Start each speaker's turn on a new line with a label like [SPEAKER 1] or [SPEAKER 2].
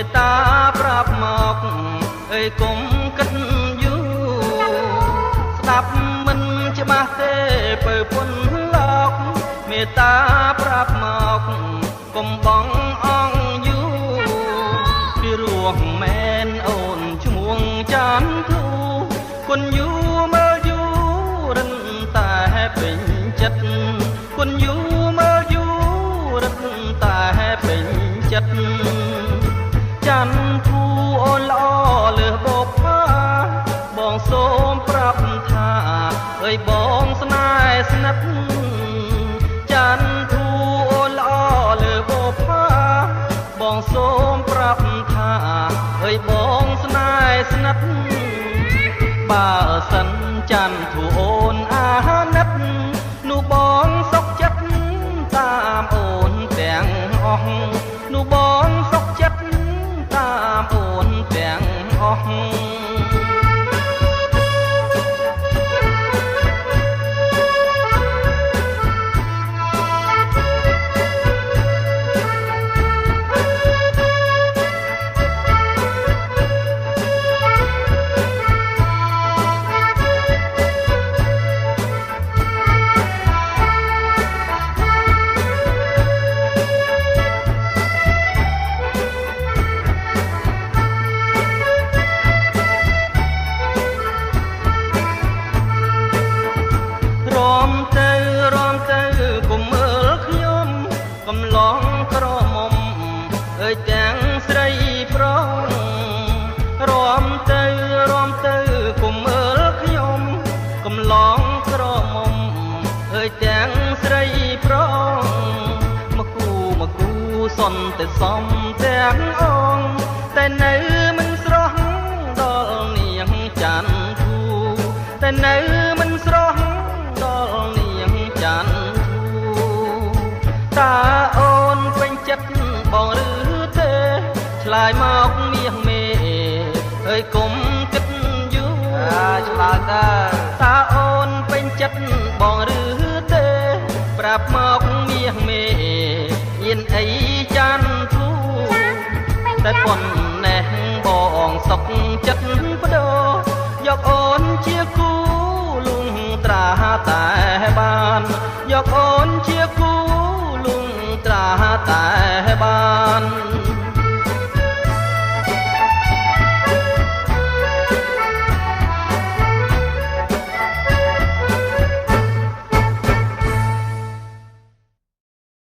[SPEAKER 1] មេតាប្រាប់មកអើយគុំគិតយូរស្ដាប់មិនច្បាស់ទេបើពុនលោកមេតាប្រាប់មកកុំបងអងយូរពីរោះមែនអូនឈ្មោះចាន់ធូគុនយូមើលយូរិនតែពេញចិត្តគុនយូមើលយូរិនតែពេញចិត្តចាន់ធូអូនល្អលើសបុព្វាបងសូមប្រាប់ថាអើយបងស្នេហ៍ស្និទ្ធចាន់ធូអូនល្អលើសបុព្វាបងសូមប្រាប់ថាអើយបងស្នេហ៍ស្និទ្ធបើសិនចាន់ធូអូនអាណិតនោះបងសុខចិត្តតាមអូនទាំងអស់នោះបងសុខចិត្តតាមអូនទាំងអស់កំឡងក្រមុំអើយទាំងស្រីប្រុសរំទៅគុំមើលខ្ញុំកំឡងក្រមុំអើយទាំងស្រីប្រុសមកគូសន់តែសំទាំងអងតែនៅមិនស្រស់ដល់នាងចាន់ធូតែនៅមិនស្រស់ដល់នាងចាន់តាអូនពេញចិត្តបងឬទេឆ្លើយមកមាសមេអើយគុំគិតយូរឆ្លើយតាអូនពេញចិត្តបងឬទេប្រាប់មកមាសមេអៀនអីចាន់ធូតែប៉ុនណេះបងសុខចិត្តបដោយកអូនជាគូលុងត្រាតែបានយកអូនជាគូលុងត្រាតែបាន